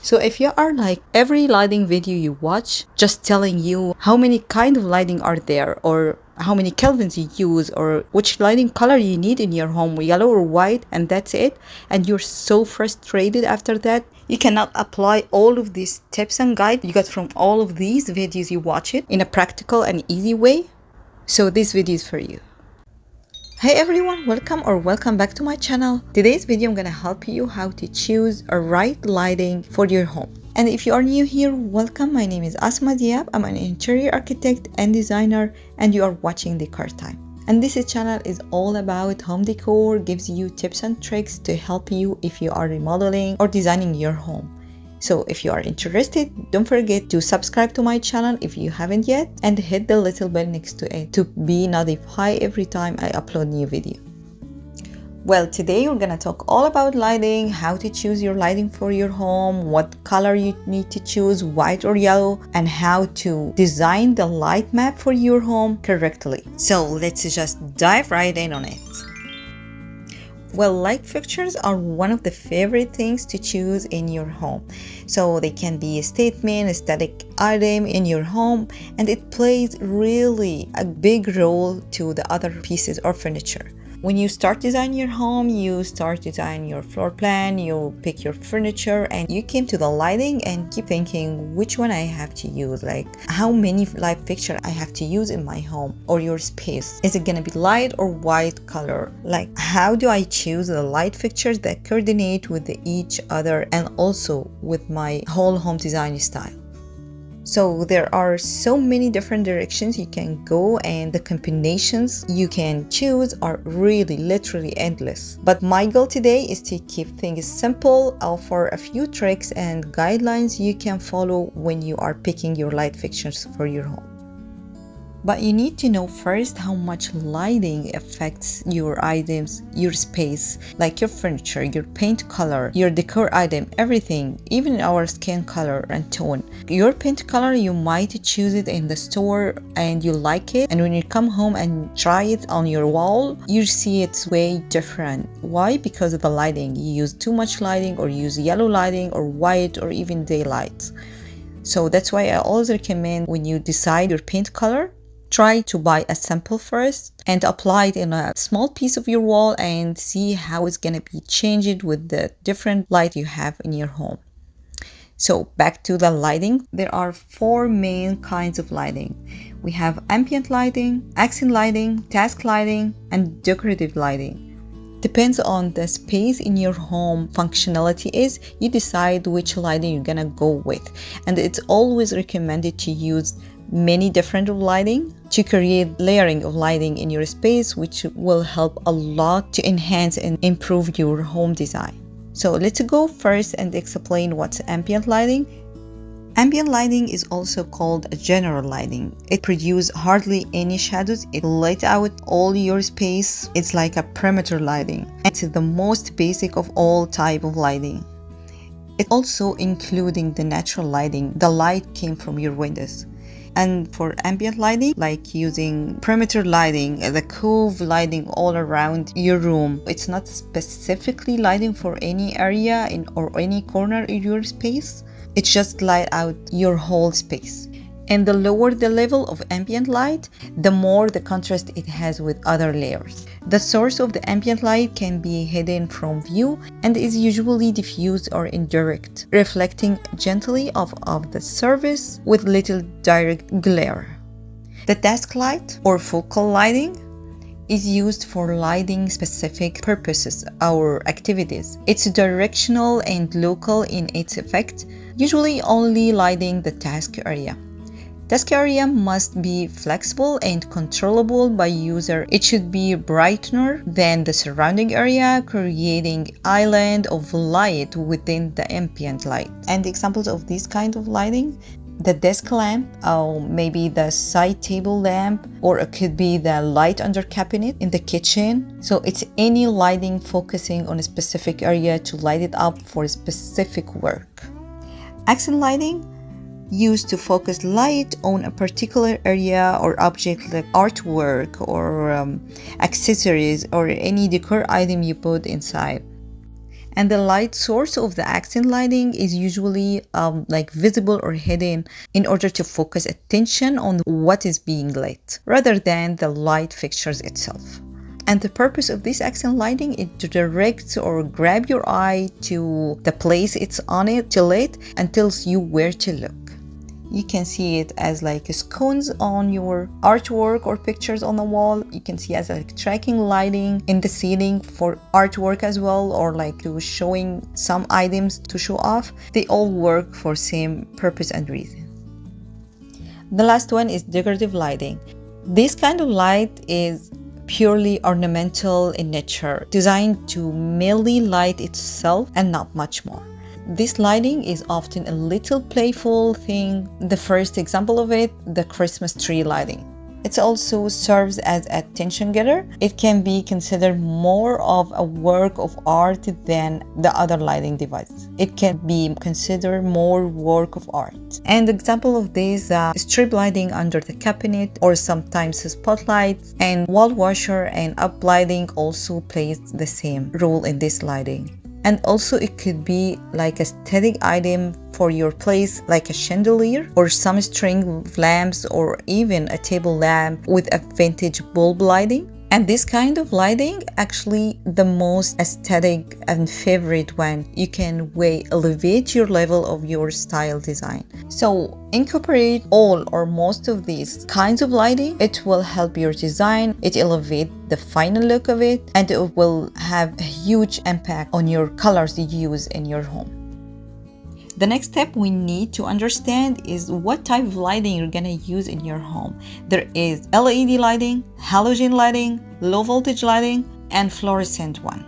So if you are like every lighting video you watch, just telling you how many kind of lighting are there, or how many kelvins you use, or which lighting color you need in your home, yellow or white, and that's it, and you're so frustrated after that, you cannot apply all of these tips and guides you got from all of these videos you watch it in a practical and easy way. So this video is for you. Hey everyone, welcome back to my channel. Today's video I'm gonna help you how to choose a right lighting for your home. And if you are new here, welcome. My name is Asma Diab. I'm an interior architect and designer, and you are watching Decor Time. And this channel is all about home decor, gives you tips and tricks to help you if you are remodeling or designing your home. So if you are interested, don't forget to subscribe to my channel if you haven't yet, and hit the little bell next to it to be notified every time I upload new video. Well, today we're gonna talk all about lighting, how to choose your lighting for your home, what color you need to choose, white or yellow, and how to design the light map for your home correctly. So let's just dive right in on it. Well, light fixtures are one of the favorite things to choose in your home. So they can be a statement, aesthetic item in your home, and it plays really a big role to the other pieces or furniture. When you start designing your home, you start designing your floor plan, you pick your furniture, and you came to the lighting and keep thinking which one I have to use, like how many light fixture I have to use in my home or your space. Is it gonna be light or white color? Like, how do I choose the light fixtures that coordinate with each other and also with my whole home design style? So there are so many different directions you can go, and the combinations you can choose are really literally endless. But my goal today is to keep things simple, offer a few tricks and guidelines you can follow when you are picking your light fixtures for your home. But you need to know first how much lighting affects your items, your space, like your furniture, your paint color, your decor item, everything, even our skin color and tone. Your paint color, you might choose it in the store and you like it, and when you come home and try it on your wall, you see it's way different. Why? Because of the lighting. You use too much lighting, or use yellow lighting or white or even daylight. So that's why I always recommend, when you decide your paint color, try to buy a sample first and apply it in a small piece of your wall and see how it's going to be changed with the different light you have in your home. So back to the lighting. There are four main kinds of lighting. We have ambient lighting, accent lighting, task lighting, and decorative lighting. Depends on the space in your home functionality is, you decide which lighting you're gonna go with. And it's always recommended to use many different lighting to create layering of lighting in your space, which will help a lot to enhance and improve your home design. So let's go first and explain what's ambient lighting. Ambient lighting is also called a general lighting. It produces hardly any shadows. It lights out all your space. It's like a perimeter lighting. It's the most basic of all type of lighting. It's also including the natural lighting. The light came from your windows. And for ambient lighting, like using perimeter lighting, the cove lighting all around your room, it's not specifically lighting for any area or any corner in your space. It's just light out your whole space. And the lower the level of ambient light, the more the contrast it has with other layers. The source of the ambient light can be hidden from view and is usually diffused or indirect, reflecting gently off of the surface with little direct glare. The task light or focal lighting is used for lighting specific purposes or activities. It's directional and local in its effect, usually only lighting the task area. Task area must be flexible and controllable by user. It should be brighter than the surrounding area, creating island of light within the ambient light. And examples of this kind of lighting: the desk lamp, or maybe the side table lamp, or it could be the light under cabinet in the kitchen. So it's any lighting focusing on a specific area to light it up for a specific work. Accent lighting, used to focus light on a particular area or object, like artwork or accessories or any decor item you put inside. And the light source of the accent lighting is usually like visible or hidden in order to focus attention on what is being lit rather than the light fixtures itself. And the purpose of this accent lighting is to direct or grab your eye to the place it's on it to lit and tells you where to look. You can see it as like scones on your artwork or pictures on the wall. You can see as like tracking lighting in the ceiling for artwork as well, or like to showing some items to show off. They all work for same purpose and reason. The last one is decorative lighting. This kind of light is purely ornamental in nature, designed to merely light itself and not much more. This lighting is often a little playful thing. The first example of it, the Christmas tree lighting. It also serves as a attention getter. It can be considered more of a work of art than the other lighting device. It can be considered more work of art. And example of this, strip lighting under the cabinet or sometimes spotlights, and wall washer and up lighting also plays the same role in this lighting. And also it could be like a static item for your place, like a chandelier or some string lamps or even a table lamp with a vintage bulb lighting. And this kind of lighting actually the most aesthetic and favorite one. You can elevate your level of your style design. So incorporate all or most of these kinds of lighting. It will help your design, it elevate the final look of it, and it will have a huge impact on your colors you use in your home. The next step we need to understand is what type of lighting you're gonna use in your home. There is LED lighting, halogen lighting, low voltage lighting, and fluorescent one.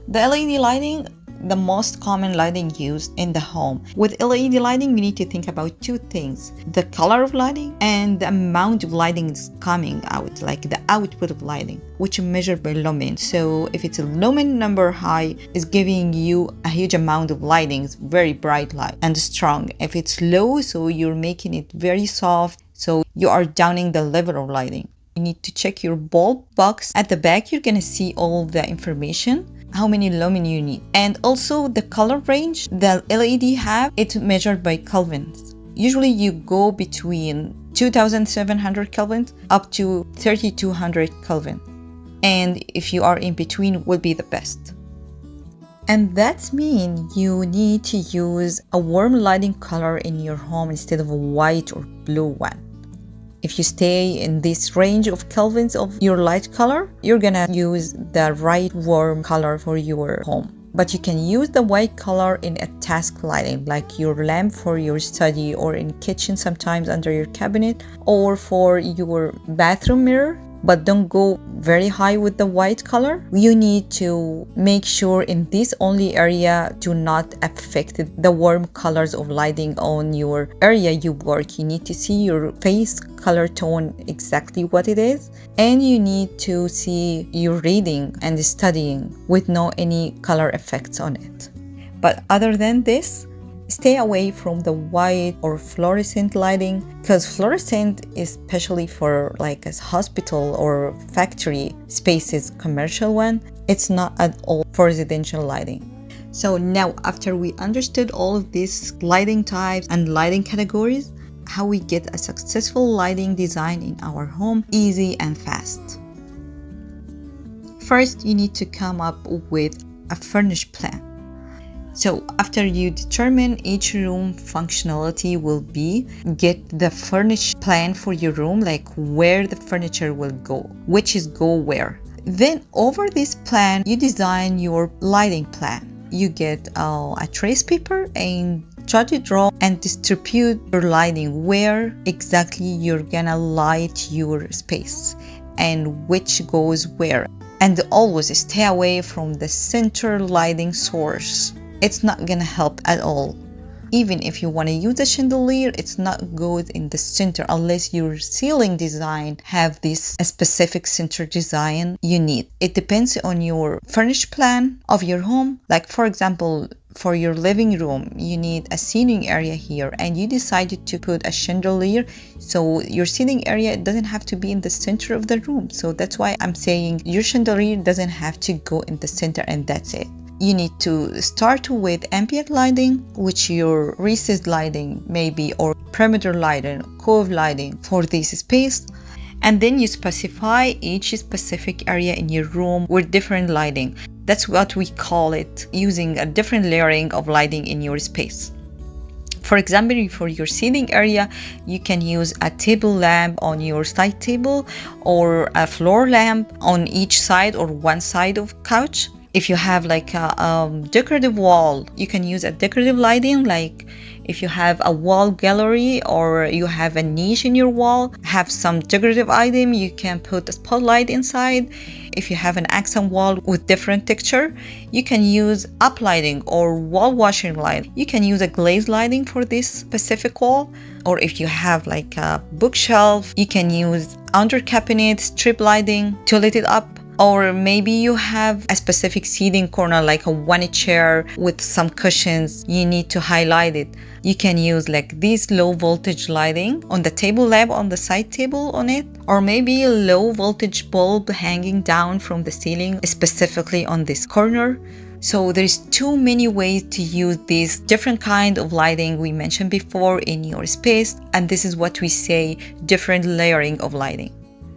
The LED lighting, the most common lighting used in the home. With LED lighting, we need to think about two things: the color of lighting and the amount of lighting is coming out, like the output of lighting, which is measured by lumen. So if it's a lumen number high, it's giving you a huge amount of lighting, it's very bright light and strong. If it's low, so you're making it very soft, so you are downing the level of lighting. You need to check your bulb box. At the back, you're gonna see all the information, how many lumen you need, and also the color range the LED have. It's measured by kelvins. Usually you go between 2700 kelvin up to 3200 kelvin, and if you are in between will be the best. And that means you need to use a warm lighting color in your home instead of a white or blue one. If you stay in this range of kelvins of your light color, you're gonna use the right warm color for your home. But you can use the white color in a task lighting, like your lamp for your study, or in kitchen sometimes under your cabinet, or for your bathroom mirror. But don't go very high with the white color. You need to make sure in this only area do not affect the warm colors of lighting on your area you work. You need to see your face color tone exactly what it is, and you need to see your reading and studying with no any color effects on it. But other than this, stay away from the white or fluorescent lighting, because fluorescent is especially for like a hospital or factory spaces, commercial one. It's not at all for residential lighting. So now, after we understood all of these lighting types and lighting categories, how we get a successful lighting design in our home easy and fast. First, you need to come up with a furnished plan. So after you determine each room functionality will be, get the furnished plan for your room, like where the furniture will go, which is go where. Then over this plan, you design your lighting plan. You get a trace paper and try to draw and distribute your lighting, where exactly you're gonna light your space and which goes where. And always stay away from the center lighting source. It's not gonna help at all. Even if you want to use a chandelier, it's not good in the center unless your ceiling design have this specific center design you need. It depends on your furnished plan of your home. Like for example, for your living room, you need a seating area here, and you decided to put a chandelier, so your seating area doesn't have to be in the center of the room. So that's why I'm saying your chandelier doesn't have to go in the center, and that's it. You need to start with ambient lighting, which your recessed lighting maybe, or perimeter lighting, cove lighting for this space. And then you specify each specific area in your room with different lighting. That's what we call it, using a different layering of lighting in your space. For example, for your seating area, you can use a table lamp on your side table, or a floor lamp on each side or one side of couch. If you have like a decorative wall, you can use a decorative lighting. Like if you have a wall gallery, or you have a niche in your wall, have some decorative item, you can put a spotlight inside. If you have an accent wall with different texture, you can use up lighting or wall washing light. You can use a glaze lighting for this specific wall. Or if you have like a bookshelf, you can use under cabinet strip lighting to light it up. Or maybe you have a specific seating corner, like a one chair with some cushions, you need to highlight it. You can use like this low voltage lighting on the table lamp on the side table on it, or maybe a low voltage bulb hanging down from the ceiling specifically on this corner. So there's too many ways to use this different kind of lighting we mentioned before in your space, and this is what we say different layering of lighting.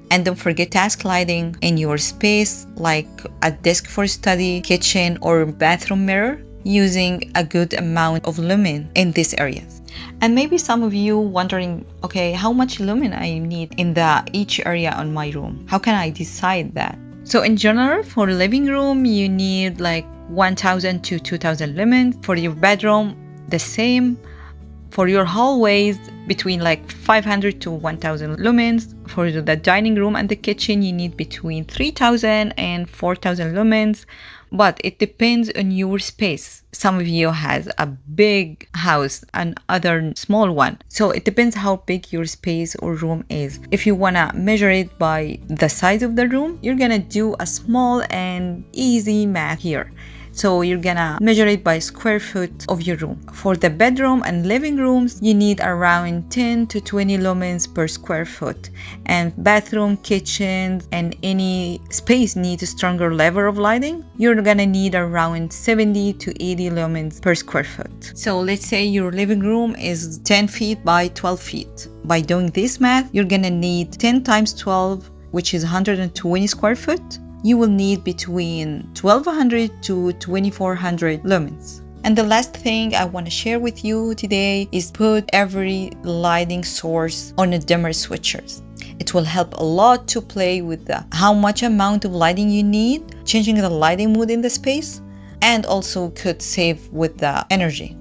And don't forget task lighting in your space, like a desk for study, kitchen, or bathroom mirror, using a good amount of lumen in these areas. And maybe some of you wondering, okay, how much lumen I need in each area on my room? How can I decide that? So in general, for living room, you need like 1000 to 2000 lumen. For your bedroom, the same. For your hallways, between like 500 to 1000 lumens. For the dining room and the kitchen, you need between 3000 and 4000 lumens. But it depends on your space. Some of you has a big house and other small one. So it depends how big your space or room is. If you wanna measure it by the size of the room, you're gonna do a small and easy math here. So you're gonna measure it by square foot of your room. For the bedroom and living rooms, you need around 10 to 20 lumens per square foot. And bathroom, kitchen, and any space needs a stronger level of lighting, you're gonna need around 70 to 80 lumens per square foot. So let's say your living room is 10 feet by 12 feet. By doing this math, you're gonna need 10 times 12, which is 120 square foot. You will need between 1200 to 2400 lumens. And the last thing I want to share with you today is put every lighting source on a dimmer switchers. It will help a lot to play with how much amount of lighting you need, changing the lighting mood in the space, and also could save with the energy.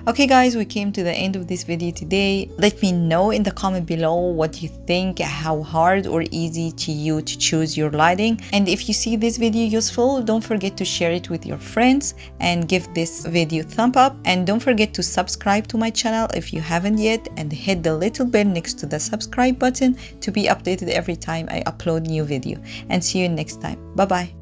Okay guys, we came to the end of this video today. Let me know in the comment below what you think, how hard or easy to you to choose your lighting. And if you see this video useful, don't forget to share it with your friends and give this video a thumb up. And don't forget to subscribe to my channel if you haven't yet, and hit the little bell next to the subscribe button to be updated every time I upload new video. And see you next time. Bye bye.